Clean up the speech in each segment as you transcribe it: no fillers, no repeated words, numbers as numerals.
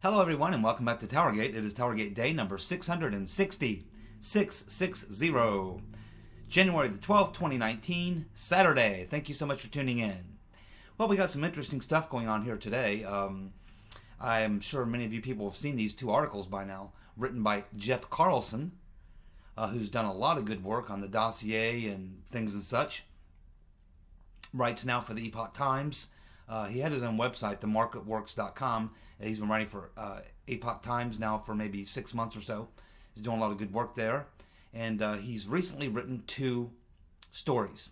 Hello everyone and welcome back to TowerGate. It is TowerGate day number 660, January the 12th, 2019, Saturday. Thank you so much for tuning in. Well, we got some interesting stuff going on here today. I am sure many of you people have seen these two articles by now, written by Jeff Carlson, who's done a lot of good work on the dossier and things and such. Writes now for the Epoch Times. He had his own website, themarketworks.com. He's been writing for Epoch Times now for maybe 6 months or so. He's doing a lot of good work there. And he's recently written two stories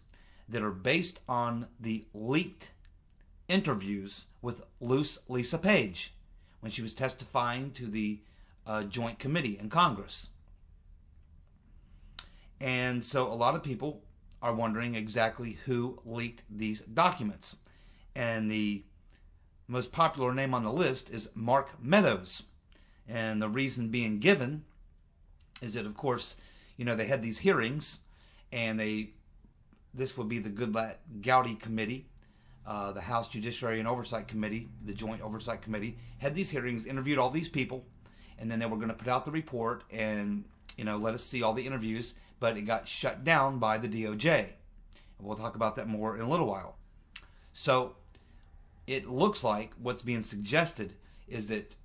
that are based on the leaked interviews with Lisa Page when she was testifying to the Joint Committee in Congress. And so a lot of people are wondering exactly who leaked these documents. And the most popular name on the list is Mark Meadows. And the reason being given is that, of course, you know, they had these hearings, and this would be the Goodlatte-Gowdy Committee, the House Judiciary and Oversight Committee, the Joint Oversight Committee, had these hearings, interviewed all these people, and then they were going to put out the report and, you know, let us see all the interviews, but it got shut down by the DOJ. We'll talk about that more in a little while. So it looks like what's being suggested is that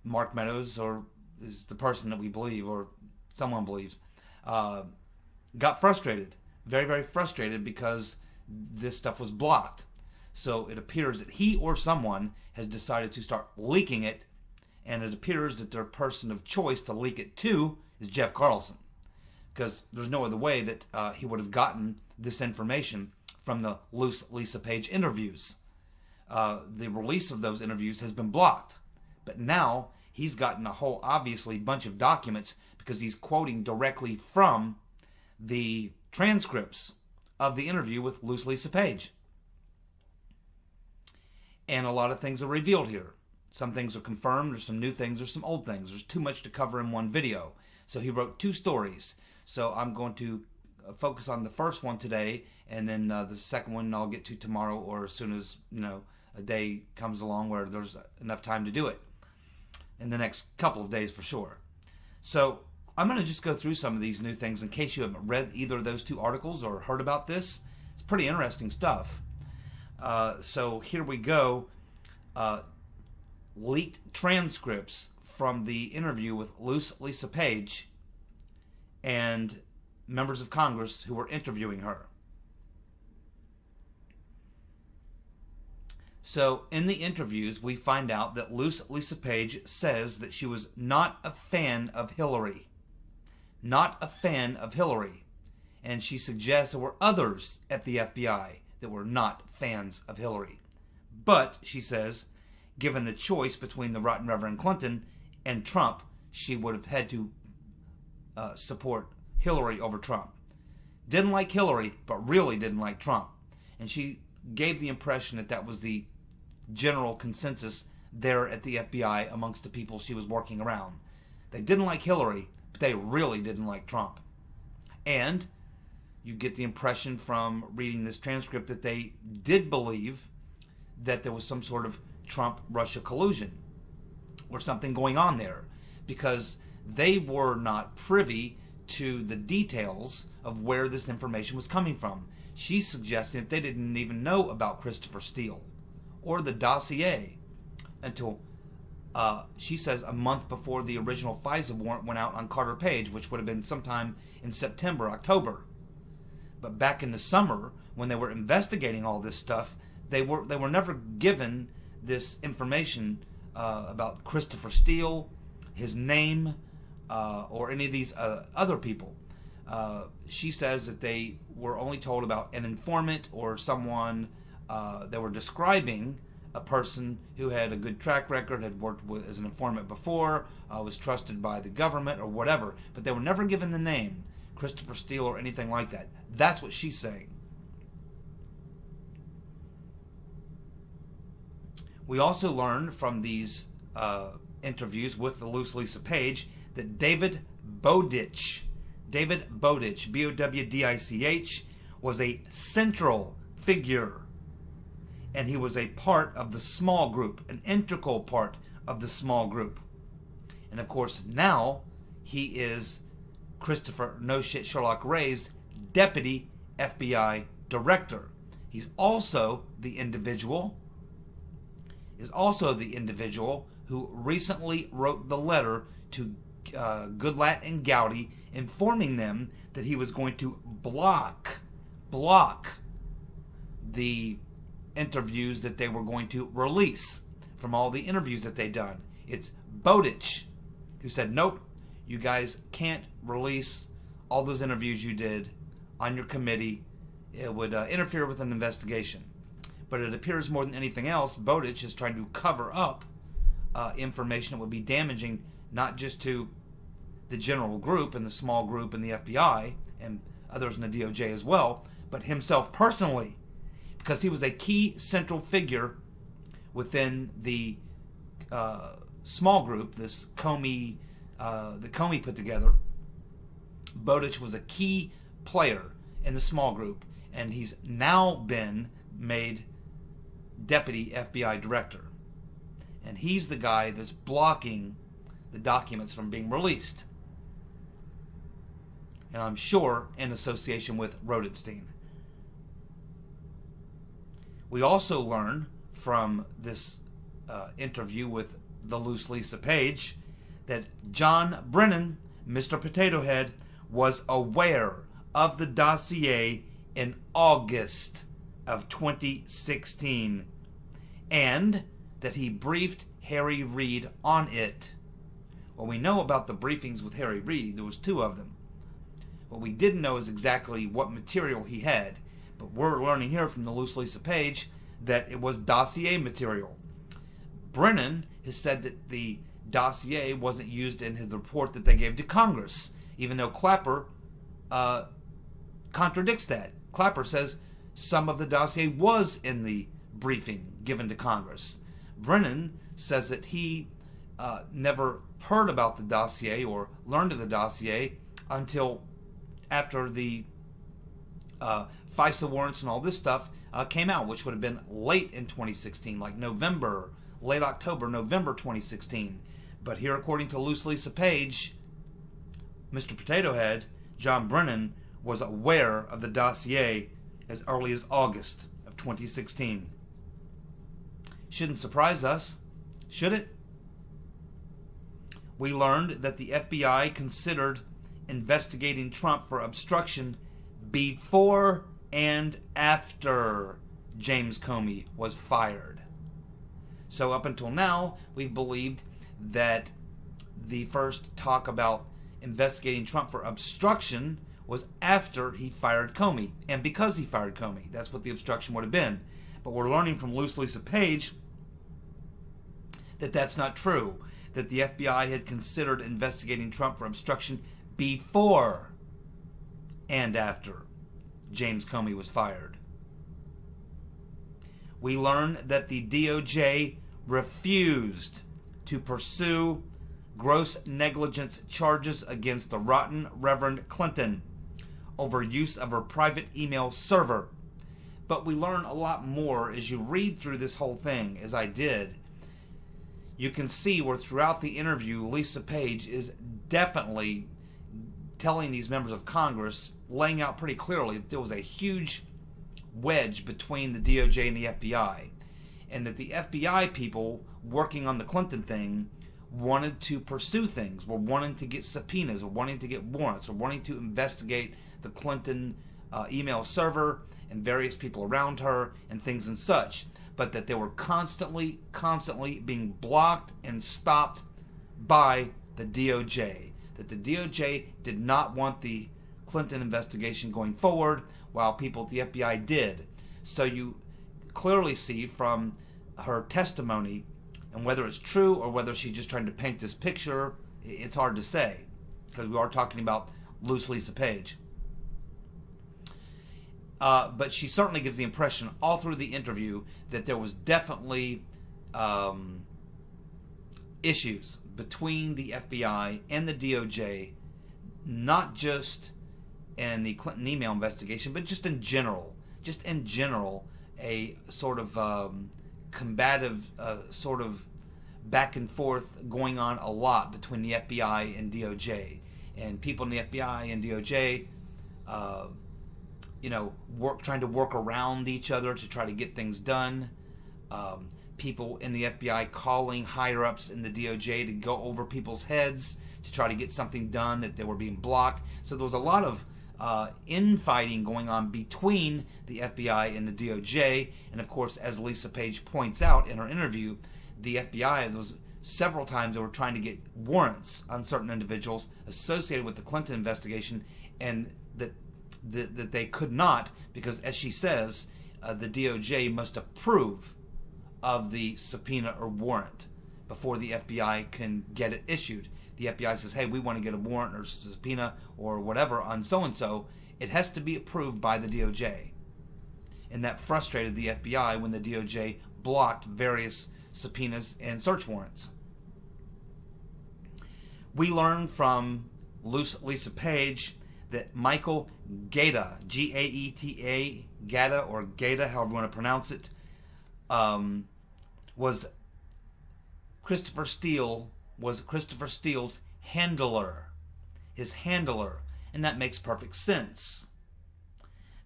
Mark Meadows, or is the person that we believe, or someone believes, got frustrated, very, very frustrated because this stuff was blocked. So it appears that he or someone has decided to start leaking it, and it appears that their person of choice to leak it to is Jeff Carlson, because there's no other way that he would have gotten this information from the Lisa Page interviews. The release of those interviews has been blocked, but now he's gotten a whole, obviously, bunch of documents because he's quoting directly from the transcripts of the interview with Lisa Page. And a lot of things are revealed here. Some things are confirmed, there's some new things, there's some old things. There's too much to cover in one video. So he wrote two stories. So I'm going to focus on the first one today, and then the second one I'll get to tomorrow, or as soon as, you know, a day comes along where there's enough time to do it. In the next couple of days for sure. So I'm going to just go through some of these new things in case you haven't read either of those two articles or heard about this. It's pretty interesting stuff. So here we go. Leaked transcripts from the interview with Lisa Page and members of Congress who were interviewing her. So in the interviews, we find out that Lisa Page says that she was not a fan of Hillary. Not a fan of Hillary. And she suggests there were others at the FBI that were not fans of Hillary. But, she says, given the choice between the Right Reverend Clinton and Trump, she would have had to support Hillary over Trump. Didn't like Hillary, but really didn't like Trump. And she gave the impression that that was the general consensus there at the FBI amongst the people she was working around. They didn't like Hillary, but they really didn't like Trump. And you get the impression from reading this transcript that they did believe that there was some sort of Trump-Russia collusion or something going on there, because they were not privy to the details of where this information was coming from. She's suggesting that they didn't even know about Christopher Steele or the dossier until, she says, a month before the original FISA warrant went out on Carter Page, which would have been sometime in September, October. But back in the summer, when they were investigating all this stuff, they were never given this information about Christopher Steele, his name, or any of these other people. She says that they were only told about an informant or someone. They were describing a person who had a good track record, had worked as an informant before, was trusted by the government or whatever, but they were never given the name Christopher Steele or anything like that. That's what she's saying. We also learned from these interviews with the Lisa Page that David Bowditch, B-O-W-D-I-C-H, was a central figure and he was a part of the small group, an integral part of the small group. And of course, now he is Christopher No Shit Sherlock Wray's deputy FBI director. He's also the individual who recently wrote the letter to Goodlatte and Gowdy, informing them that he was going to block the interviews that they were going to release from all the interviews that they'd done. It's Bowditch who said, nope, you guys can't release all those interviews you did on your committee. It would interfere with an investigation. But it appears more than anything else, Bowditch is trying to cover up information that would be damaging not just to the general group and the small group and the FBI and others in the DOJ as well, but himself personally, because he was a key central figure within the small group, this Comey, the Comey put together. Bowditch was a key player in the small group, and he's now been made deputy FBI director. And he's the guy that's blocking the documents from being released. And I'm sure in association with Rodenstein. We also learn from this interview with the loose Lisa Page that John Brennan, Mr. Potato Head, was aware of the dossier in August of 2016 and that he briefed Harry Reid on it. Well, we know about the briefings with Harry Reid. There was 2 of them. What we didn't know is exactly what material he had, but we're learning here from the loose Lisa Page that it was dossier material. Brennan has said that the dossier wasn't used in his report that they gave to Congress, even though Clapper contradicts that. Clapper says some of the dossier was in the briefing given to Congress. Brennan says that he never heard about the dossier or learned of the dossier until after the FISA warrants and all this stuff came out, which would have been late in 2016, like November, late October, November 2016. But here, according to loose Lisa Page, Mr. Potato Head, John Brennan, was aware of the dossier as early as August of 2016. Shouldn't surprise us, should it? We learned that the FBI considered investigating Trump for obstruction before and after James Comey was fired. So up until now, we've believed that the first talk about investigating Trump for obstruction was after he fired Comey, and because he fired Comey. That's what the obstruction would have been. But we're learning from loose Lisa Page that that's not true, that the FBI had considered investigating Trump for obstruction before and after James Comey was fired. We learn that the DOJ refused to pursue gross negligence charges against the rotten Reverend Clinton over use of her private email server. But we learn a lot more as you read through this whole thing, as I did. You can see where throughout the interview, Lisa Page is definitely telling these members of Congress, laying out pretty clearly that there was a huge wedge between the DOJ and the FBI, and that the FBI people working on the Clinton thing wanted to pursue things, were wanting to get subpoenas, or wanting to get warrants, or wanting to investigate the Clinton email server and various people around her and things and such, but that they were constantly being blocked and stopped by the DOJ. That the DOJ did not want the Clinton investigation going forward, while people at the FBI did. So you clearly see from her testimony, and whether it's true or whether she's just trying to paint this picture, it's hard to say, because we are talking about loose Lisa Page. But she certainly gives the impression all through the interview that there was definitely issues between the FBI and the DOJ, not just in the Clinton email investigation, but just in general. a sort of combative sort of back and forth going on a lot between the FBI and DOJ. And people in the FBI and DOJ, trying to work around each other to try to get things done. People in the FBI calling higher-ups in the DOJ to go over people's heads to try to get something done that they were being blocked. So there was a lot of infighting going on between the FBI and the DOJ. And of course, as Lisa Page points out in her interview, the FBI, there was several times they were trying to get warrants on certain individuals associated with the Clinton investigation, and that they could not, because as she says, the DOJ must approve of the subpoena or warrant before the FBI can get it issued. The FBI says, hey, we want to get a warrant or subpoena or whatever on so-and-so. It has to be approved by the DOJ. And that frustrated the FBI when the DOJ blocked various subpoenas and search warrants. We learned from Lisa Page that Michael Gaeta, G-A-E-T-A, Gaeta or Gaeta, however you want to pronounce it, was Christopher Steele's handler, his handler, and that makes perfect sense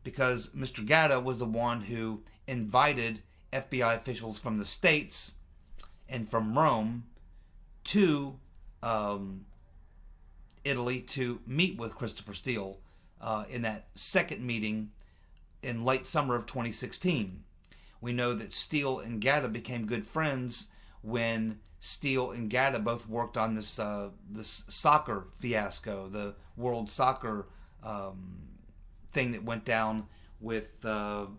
because Mr. Gaeta was the one who invited FBI officials from the States and from Rome to Italy to meet with Christopher Steele in that second meeting in late summer of 2016. We know that Steele and Gaeta became good friends when Steele and Gaeta both worked on this soccer fiasco, the World Soccer thing that went down with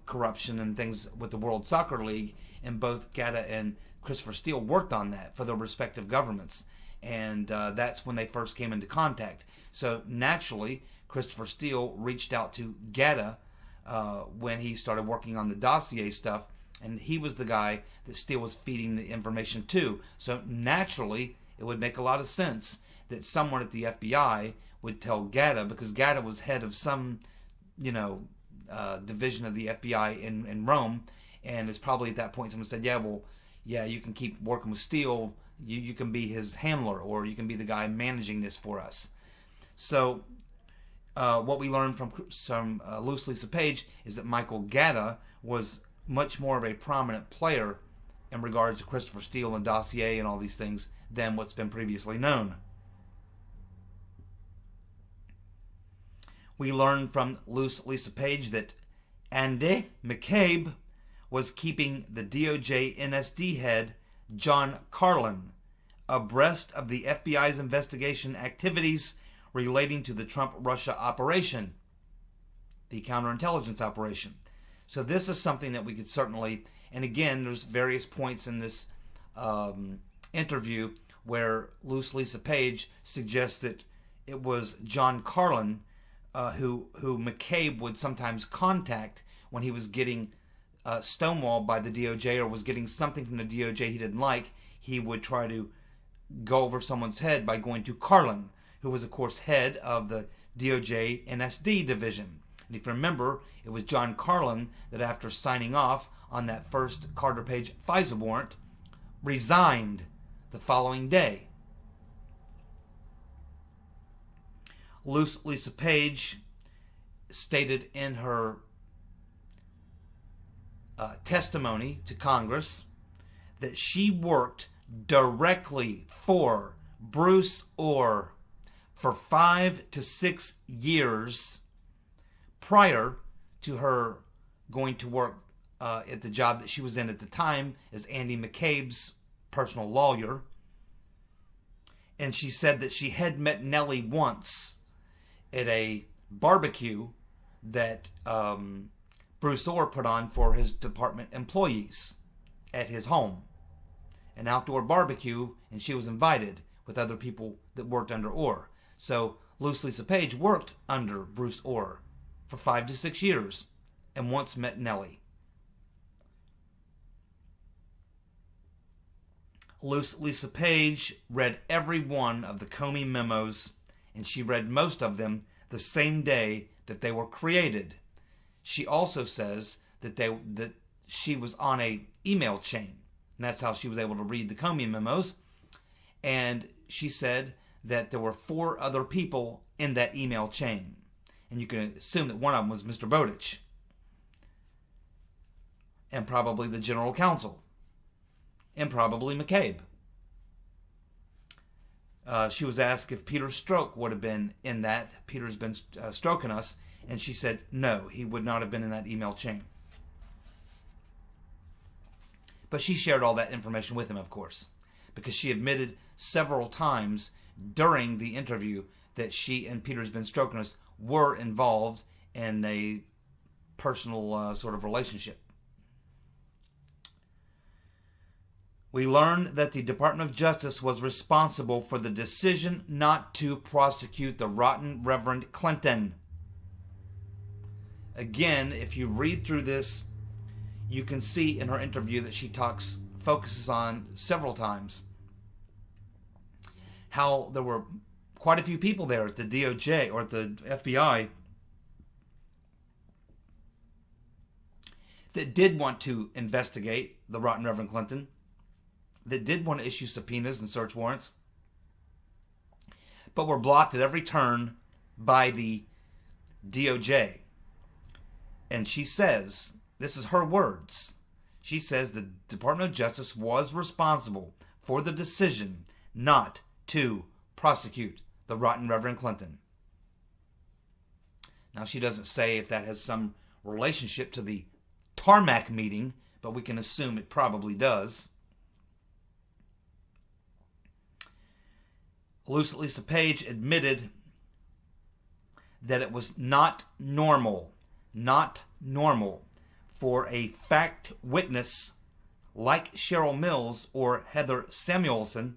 corruption and things with the World Soccer League, and both Gaeta and Christopher Steele worked on that for their respective governments, and that's when they first came into contact. So naturally, Christopher Steele reached out to Gaeta when he started working on the dossier stuff, and he was the guy that Steele was feeding the information to. So naturally, it would make a lot of sense that someone at the FBI would tell Gaeta, because Gaeta was head of some, division of the FBI in Rome, and it's probably at that point someone said, yeah, you can keep working with Steele, you can be his handler, or you can be the guy managing this for us. So what we learned from some Lisa Page is that Michael Gaeta was much more of a prominent player in regards to Christopher Steele and dossier and all these things than what's been previously known. We learned from Lisa Page that Andy McCabe was keeping the DOJ NSD head John Carlson abreast of the FBI's investigation activities relating to the Trump-Russia operation, the counterintelligence operation. So this is something that we could certainly, and again, there's various points in this interview where Lisa Page suggests that it was John Carlson who McCabe would sometimes contact when he was getting stonewalled by the DOJ or was getting something from the DOJ he didn't like. He would try to go over someone's head by going to Carlson, who was, of course, head of the DOJ NSD division. And if you remember, it was John Carlson that after signing off on that first Carter Page FISA warrant, resigned the following day. Lisa Page stated in her testimony to Congress that she worked directly for Bruce Ohr for 5 to 6 years prior to her going to work at the job that she was in at the time as Andy McCabe's personal lawyer. And she said that she had met Nellie once at a barbecue that Bruce Ohr put on for his department employees at his home. An outdoor barbecue, and she was invited with other people that worked under Ohr. So Lisa Page worked under Bruce Ohr for 5 to 6 years and once met Nellie. Lisa Page read every one of the Comey memos, and she read most of them the same day that they were created. She also says that she was on a email chain. And that's how she was able to read the Comey memos. And she said that there were 4 other people in that email chain. And you can assume that one of them was Mr. Bowditch. And probably the general counsel. And probably McCabe. She was asked if Peter Strzok would have been in that. Peter's been stroking us. And she said, no, he would not have been in that email chain. But she shared all that information with him, of course. Because she admitted several times during the interview that she and Peter's been stroking us were involved in a personal sort of relationship. We learned that the Department of Justice was responsible for the decision not to prosecute the rotten Reverend Clinton. Again, if you read through this, you can see in her interview that she focuses on several times how there were quite a few people there at the DOJ or at the FBI that did want to investigate the rotten Reverend Clinton, that did want to issue subpoenas and search warrants, but were blocked at every turn by the DOJ. And she says, this is her words, she says the Department of Justice was responsible for the decision not to prosecute the rotten Reverend Clinton. Now, she doesn't say if that has some relationship to the tarmac meeting, but we can assume it probably does. Lisa Page admitted that it was not normal for a fact witness like Cheryl Mills or Heather Samuelson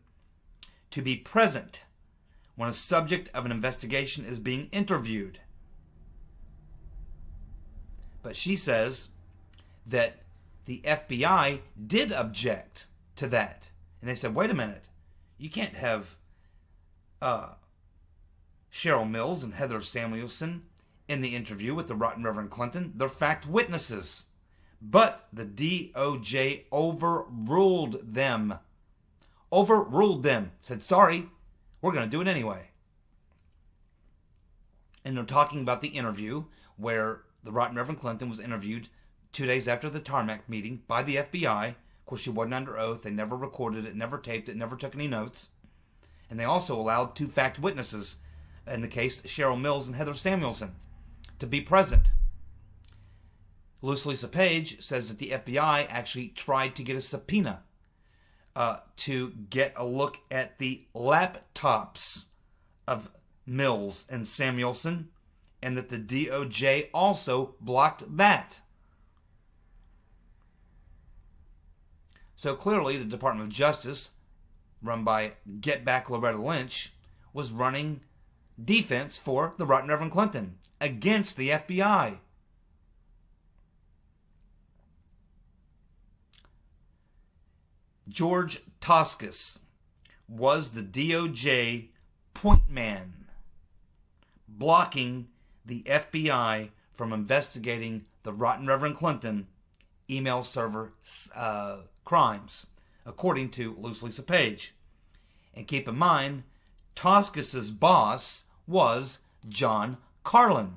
to be present when a subject of an investigation is being interviewed. But she says that the FBI did object to that. And they said, wait a minute, you can't have Cheryl Mills and Heather Samuelson in the interview with the rotten Reverend Clinton. They're fact witnesses. But the DOJ overruled them. Said, sorry, we're going to do it anyway. And they're talking about the interview where the rotten Reverend Clinton was interviewed 2 days after the tarmac meeting by the FBI. Of course, she wasn't under oath. They never recorded it, never taped it, never took any notes. And they also allowed 2 fact witnesses, in the case Cheryl Mills and Heather Samuelson, to be present. Lisa Page says that the FBI actually tried to get a subpoena to get a look at the laptops of Mills and Samuelson, and that the DOJ also blocked that. So clearly the Department of Justice, run by Get Back Loretta Lynch, was running defense for the rotten Reverend Clinton against the FBI. George Toscas was the DOJ point man, blocking the FBI from investigating the rotten Reverend Clinton email server crimes, according to Lisa Page. And keep in mind, Toscas's boss was John Carlson.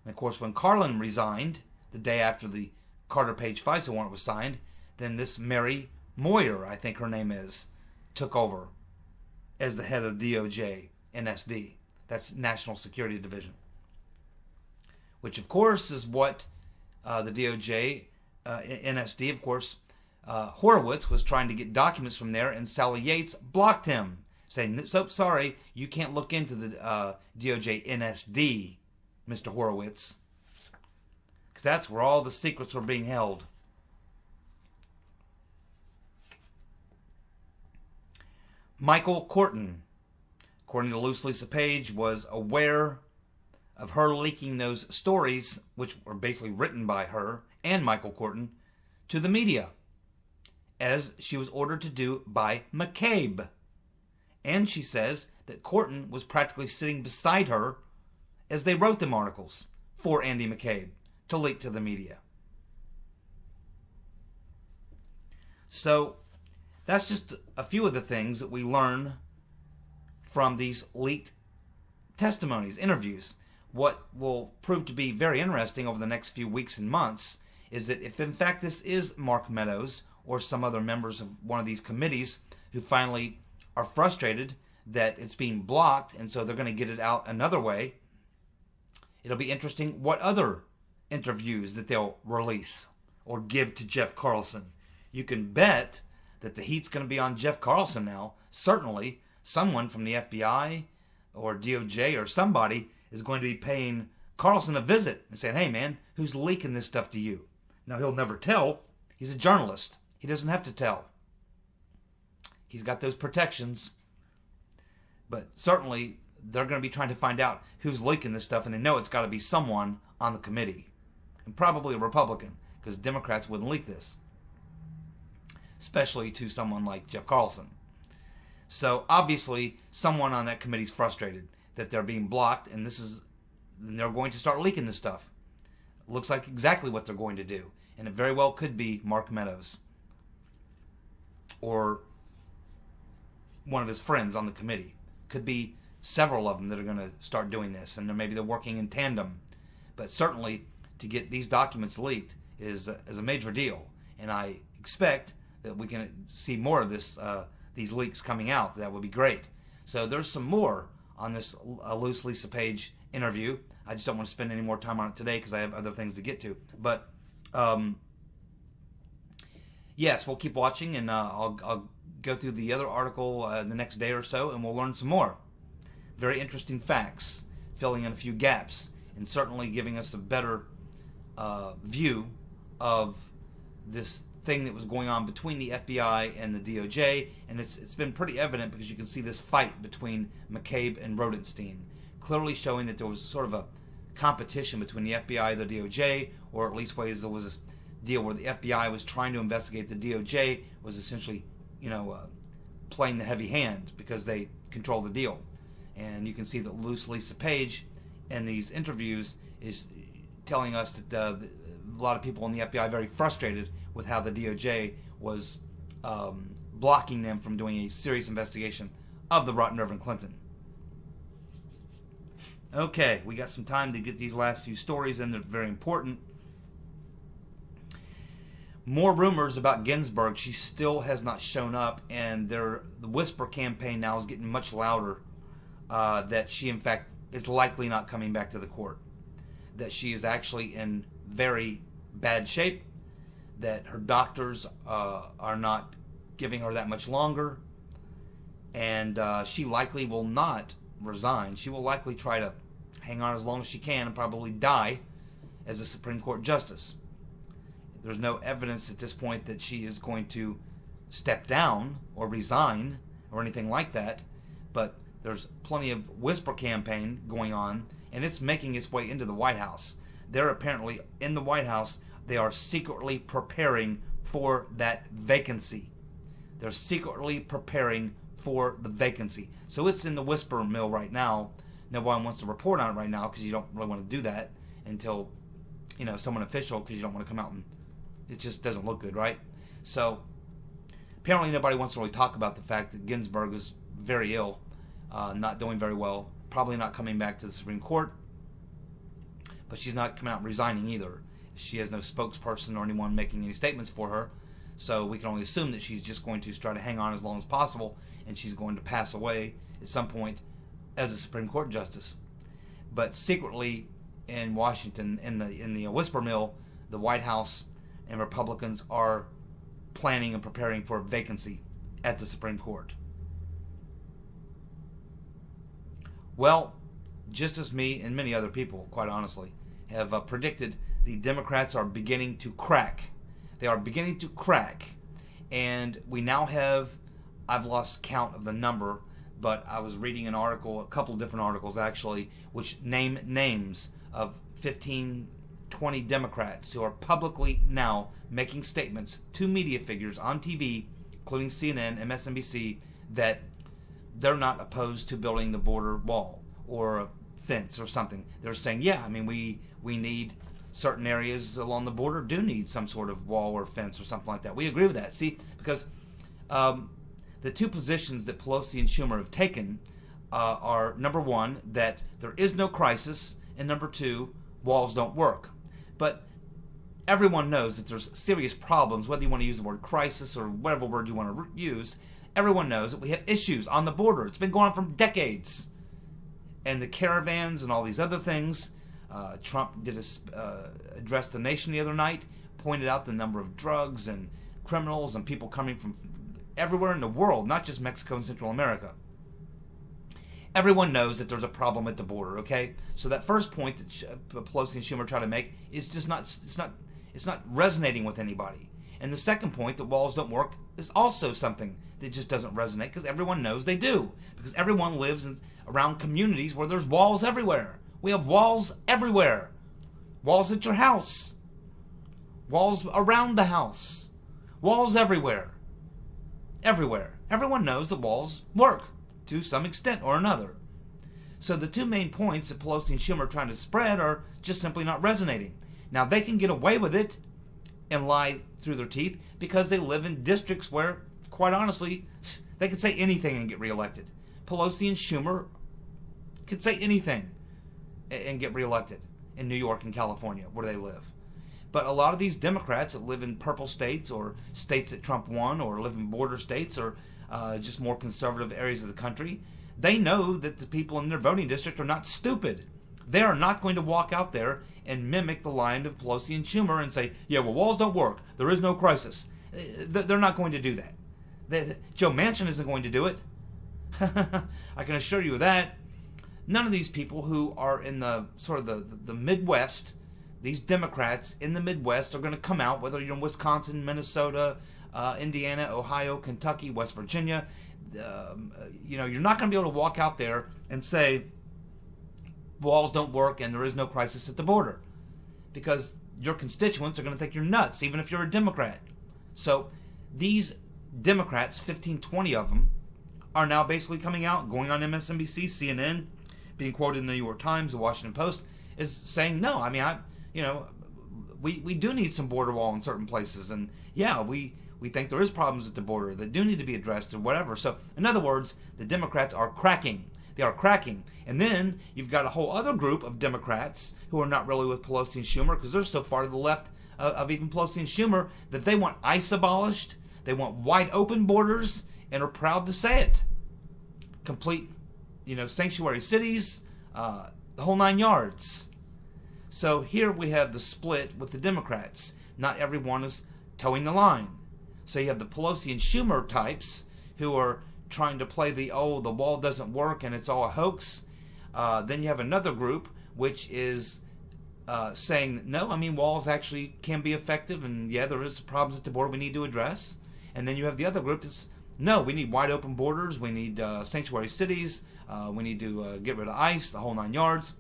And of course, when Carlson resigned, the day after the Carter Page FISA warrant was signed, then this Mary Moyer, I think her name is, took over as the head of the DOJ NSD. That's National Security Division. Which, of course, is what the DOJ NSD, of course, Horowitz was trying to get documents from there, and Sally Yates blocked him, saying, so sorry, you can't look into the DOJ NSD, Mr. Horowitz, because that's where all the secrets were being held. Michael Corton, according to Lisa Page, was aware of her leaking those stories, which were basically written by her and Michael Corton, to the media, as she was ordered to do by McCabe. And she says that Corton was practically sitting beside her as they wrote them articles for Andy McCabe to leak to the media. So that's just a few of the things that we learn from these leaked testimonies, interviews. What will prove to be very interesting over the next few weeks and months is that if in fact this is Mark Meadows or some other members of one of these committees who finally are frustrated that it's being blocked and so they're going to get it out another way, it'll be interesting what other interviews that they'll release or give to Jeff Carlson. You can bet that the heat's going to be on Jeff Carlson now. Certainly someone from the FBI or DOJ or somebody is going to be paying Carlson a visit and saying, hey man, who's leaking this stuff to you? Now he'll never tell. He's a journalist. He doesn't have to tell. He's got those protections. But certainly they're going to be trying to find out who's leaking this stuff, and they know it's got to be someone on the committee. And probably a Republican, because Democrats wouldn't leak this. Especially to someone like Jeff Carlson. So obviously someone on that committee is frustrated that they're being blocked, and they're going to start leaking this stuff. Looks like exactly what they're going to do. And it very well could be Mark Meadows. Or one of his friends on the committee. Could be several of them that are going to start doing this, and maybe they're working in tandem. But certainly to get these documents leaked is a major deal, and I expect that we can see more of these leaks coming out. That would be great. So there's some more on this loose Lisa Page interview. I just don't want to spend any more time on it today because I have other things to get to. But yes, we'll keep watching, and I'll go through the other article the next day or so, and we'll learn some more very interesting facts, filling in a few gaps, and certainly giving us a better view of this thing that was going on between the FBI and the DOJ. And it's been pretty evident because you can see this fight between McCabe and Rodenstein, clearly showing that there was sort of a competition between the FBI and the DOJ, or at least ways there was this deal where the FBI was trying to investigate the DOJ, was essentially playing the heavy hand because they control the deal. And you can see that loose Lisa Page in these interviews is telling us that a lot of people in the FBI are very frustrated with how the DOJ was blocking them from doing a serious investigation of the rotten Reverend Clinton. Okay, we got some time to get these last few stories in. They're very important. More rumors about Ginsburg. She still has not shown up, and the whisper campaign now is getting much louder that she, in fact, is likely not coming back to the court. That she is actually in very bad shape, that her doctors are not giving her that much longer, and she likely will not resign. She will likely try to hang on as long as she can and probably die as a Supreme Court justice. There's no evidence at this point that she is going to step down or resign or anything like that, but there's plenty of whisper campaign going on, and it's making its way into the White House. They're apparently in the White House. They are secretly preparing for that vacancy. They're secretly preparing for the vacancy. So it's in the whisper mill right now. No one wants to report on it right now because you don't really want to do that until, someone official, because you don't want to come out and it just doesn't look good, right? So apparently nobody wants to really talk about the fact that Ginsburg is very ill, not doing very well, probably not coming back to the Supreme Court, but she's not coming out resigning either. She has no spokesperson or anyone making any statements for her, so we can only assume that she's just going to try to hang on as long as possible, and she's going to pass away at some point as a Supreme Court justice. But secretly in Washington, in the whisper mill, the White House and Republicans are planning and preparing for a vacancy at the Supreme Court. Well, just as me and many other people, quite honestly, have predicted, the Democrats are beginning to crack. They are beginning to crack. And we now have, I've lost count of the number, but I was reading an article, a couple different articles actually, which name names of 15, 20 Democrats who are publicly now making statements to media figures on TV, including CNN, MSNBC, that they're not opposed to building the border wall or a fence or something. They're saying, yeah, we need certain areas along the border do need some sort of wall or fence or something like that. We agree with that. See, because the two positions that Pelosi and Schumer have taken are, number one, that there is no crisis, and number two, walls don't work. But everyone knows that there's serious problems, whether you want to use the word crisis or whatever word you want to use. Everyone knows that we have issues on the border. It's been going on for decades. And the caravans and all these other things. Trump did address the nation the other night, pointed out the number of drugs and criminals and people coming from everywhere in the world, not just Mexico and Central America. Everyone knows that there's a problem at the border, okay? So that first point that Pelosi and Schumer try to make is just it's not resonating with anybody. And the second point, that walls don't work, is also something that just doesn't resonate, because everyone knows they do. Because everyone lives around communities where there's walls everywhere. We have walls everywhere. Walls at your house. Walls around the house. Walls everywhere. Everywhere. Everyone knows that walls work to some extent or another. So the two main points that Pelosi and Schumer are trying to spread are just simply not resonating. Now, they can get away with it and lie through their teeth because they live in districts where, quite honestly, they could say anything and get reelected. Pelosi and Schumer could say anything and get reelected in New York and California, where they live. But a lot of these Democrats that live in purple states or states that Trump won, or live in border states, or just more conservative areas of the country, they know that the people in their voting district are not stupid. They are not going to walk out there and mimic the line of Pelosi and Schumer and say, yeah, well, walls don't work. There is no crisis. They're not going to do that. Joe Manchin isn't going to do it. I can assure you of that. None of these people who are in the sort of the Midwest, these Democrats in the Midwest, are going to come out, whether you're in Wisconsin, Minnesota, Indiana, Ohio, Kentucky, West Virginia. You're not going to be able to walk out there and say walls don't work and there is no crisis at the border, because your constituents are going to think you're nuts, even if you're a Democrat. So these Democrats, 15, 20 of them, are now basically coming out, going on MSNBC, CNN, being quoted in the New York Times, the Washington Post, is saying, no, I mean, we do need some border wall in certain places, and yeah, we think there is problems at the border that do need to be addressed or whatever. So, in other words, the Democrats are cracking. They are cracking. And then you've got a whole other group of Democrats who are not really with Pelosi and Schumer, because they're so far to the left of even Pelosi and Schumer that they want ICE abolished, they want wide open borders, and are proud to say it. Complete, sanctuary cities, the whole 9 yards. So here we have the split with the Democrats. Not everyone is towing the line. So you have the Pelosi and Schumer types who are trying to play the wall doesn't work and it's all a hoax. Then you have another group which is saying, no, walls actually can be effective, and yeah, there is problems at the border we need to address. And then you have the other group that's, no, we need wide open borders, we need sanctuary cities, we need to get rid of ICE, the whole 9 yards.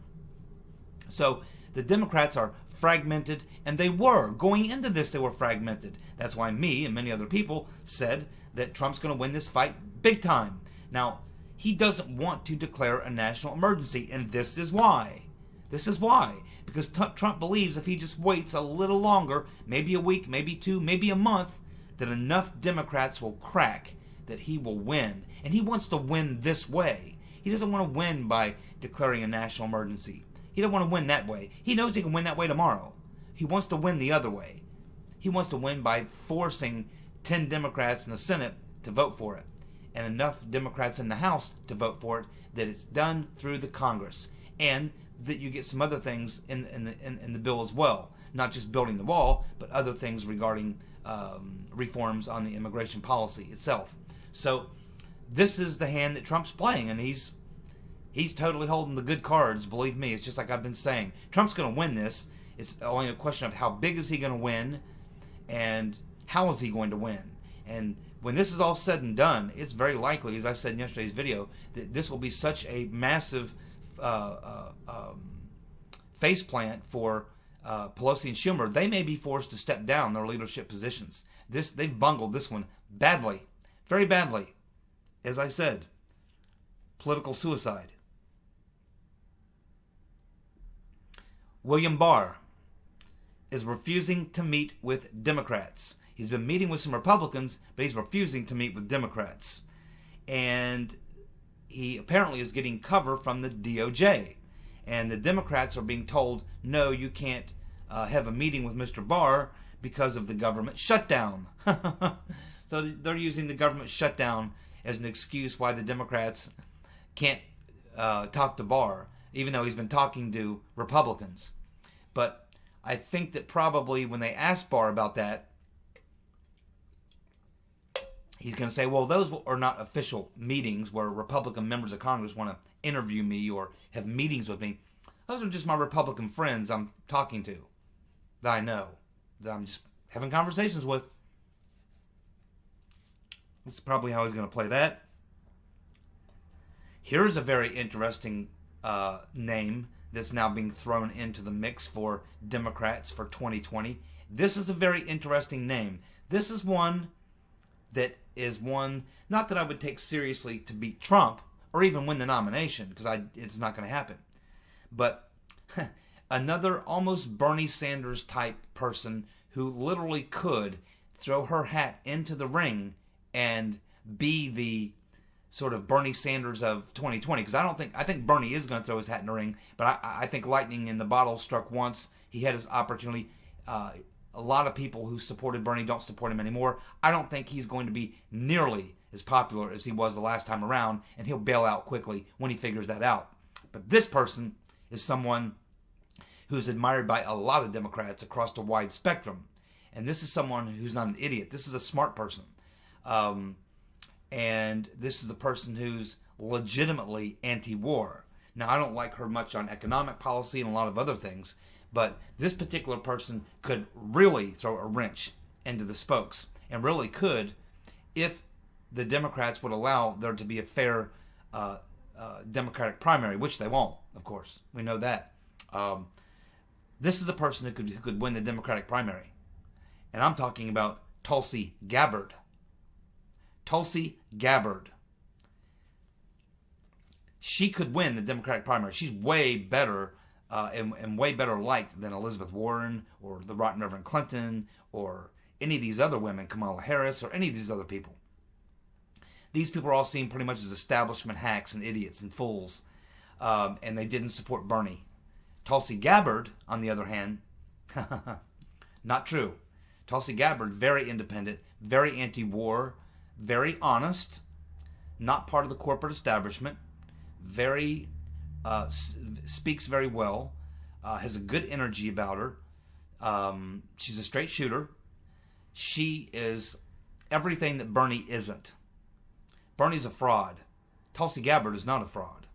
So the Democrats are fragmented, and they were. Going into this, they were fragmented. That's why me and many other people said that Trump's going to win this fight big time. Now, he doesn't want to declare a national emergency, and this is why. This is why. Because Trump believes if he just waits a little longer, maybe a week, maybe two, maybe a month, that enough Democrats will crack, that he will win. And he wants to win this way. He doesn't want to win by declaring a national emergency. He doesn't want to win that way. He knows he can win that way tomorrow. He wants to win the other way. He wants to win by forcing 10 Democrats in the Senate to vote for it, and enough Democrats in the House to vote for it that it's done through the Congress, and that you get some other things in the bill as well, not just building the wall, but other things regarding reforms on the immigration policy itself. So this is the hand that Trump's playing, and he's totally holding the good cards. Believe me, it's just like I've been saying. Trump's going to win this. It's only a question of how big is he going to win, and how is he going to win. And when this is all said and done, it's very likely, as I said in yesterday's video, that this will be such a massive faceplant for Pelosi and Schumer. They may be forced to step down their leadership positions. They've bungled this one badly, very badly. As I said, political suicide. William Barr, is refusing to meet with Democrats. He's been meeting with some Republicans, but he's refusing to meet with Democrats. And he apparently is getting cover from the DOJ. And the Democrats are being told, no, you can't have a meeting with Mr. Barr because of the government shutdown. So they're using the government shutdown as an excuse why the Democrats can't talk to Barr, even though he's been talking to Republicans. But I think that probably when they ask Barr about that, he's going to say, well, those are not official meetings where Republican members of Congress want to interview me or have meetings with me. Those are just my Republican friends I'm talking to, that I know, that I'm just having conversations with. This is probably how he's going to play that. Here's a very interesting name that's now being thrown into the mix for Democrats for 2020. This is a very interesting name. This is one that is one, not that I would take seriously to beat Trump or even win the nomination, because it's not going to happen. But another almost Bernie Sanders type person who literally could throw her hat into the ring and be the sort of Bernie Sanders of 2020. Because I think Bernie is going to throw his hat in the ring, but I think lightning in the bottle struck once. He had his opportunity. A lot of people who supported Bernie don't support him anymore. I don't think he's going to be nearly as popular as he was the last time around, and he'll bail out quickly when he figures that out. But this person is someone who's admired by a lot of Democrats across the wide spectrum. And this is someone who's not an idiot. This is a smart person. And this is a person who's legitimately anti-war. Now, I don't like her much on economic policy and a lot of other things, but this particular person could really throw a wrench into the spokes, and really could, if the Democrats would allow there to be a fair Democratic primary, which they won't, of course. We know that. This is a person who could win the Democratic primary. And I'm talking about Tulsi Gabbard. Tulsi Gabbard. She could win the Democratic primary. She's way better and way better liked than Elizabeth Warren or the Rotten Reverend Clinton or any of these other women, Kamala Harris, or any of these other people. These people are all seen pretty much as establishment hacks and idiots and fools, and they didn't support Bernie. Tulsi Gabbard, on the other hand, not true. Tulsi Gabbard, very independent, very anti-war, very honest, not part of the corporate establishment, very speaks very well, has a good energy about her. She's a straight shooter. She is everything that Bernie isn't. Bernie's a fraud. Tulsi Gabbard is not a fraud.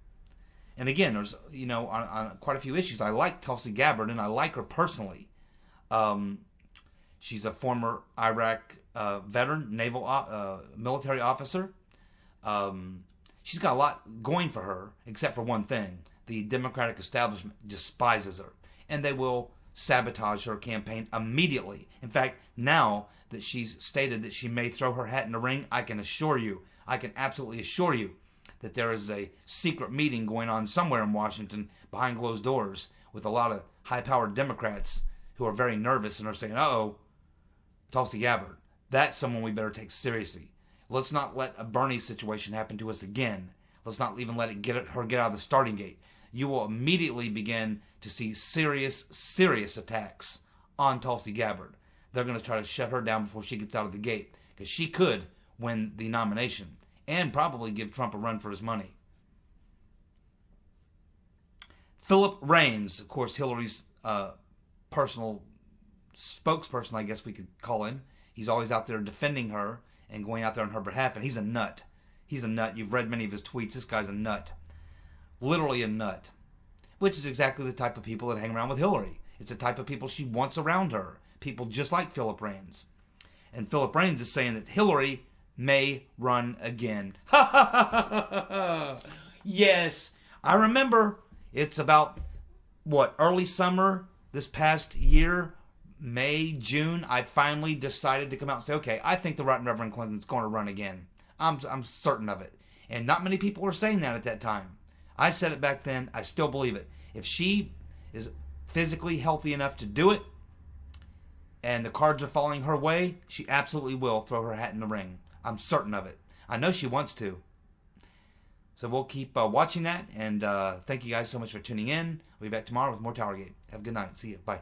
And again, there's, on quite a few issues, I like Tulsi Gabbard, and I like her personally. She's a former Iraq veteran, naval military officer. She's got a lot going for her, except for one thing. The Democratic establishment despises her, and they will sabotage her campaign immediately. In fact, now that she's stated that she may throw her hat in the ring, I can absolutely assure you that there is a secret meeting going on somewhere in Washington behind closed doors with a lot of high-powered Democrats who are very nervous and are saying, uh-oh, Tulsi Gabbard, that's someone we better take seriously. Let's not let a Bernie situation happen to us again. Let's not even let her get out of the starting gate. You will immediately begin to see serious attacks on Tulsi Gabbard. They're going to try to shut her down before she gets out of the gate, because she could win the nomination and probably give Trump a run for his money. Philip Raines, of course, Hillary's personal spokesperson, I guess we could call him. He's always out there defending her and going out there on her behalf, and he's a nut. He's a nut. You've read many of his tweets. This guy's a nut. Literally a nut. Which is exactly the type of people that hang around with Hillary. It's the type of people she wants around her. People just like Philip Raines. And Philip Raines is saying that Hillary may run again. Yes. I remember it's about, early summer this past year, May, June, I finally decided to come out and say, okay, I think the Right Reverend Clinton's going to run again. I'm certain of it. And not many people were saying that at that time. I said it back then. I still believe it. If she is physically healthy enough to do it, and the cards are falling her way, she absolutely will throw her hat in the ring. I'm certain of it. I know she wants to. So we'll keep watching that, and thank you guys so much for tuning in. We'll be back tomorrow with more TowerGate. Have a good night. See you. Bye.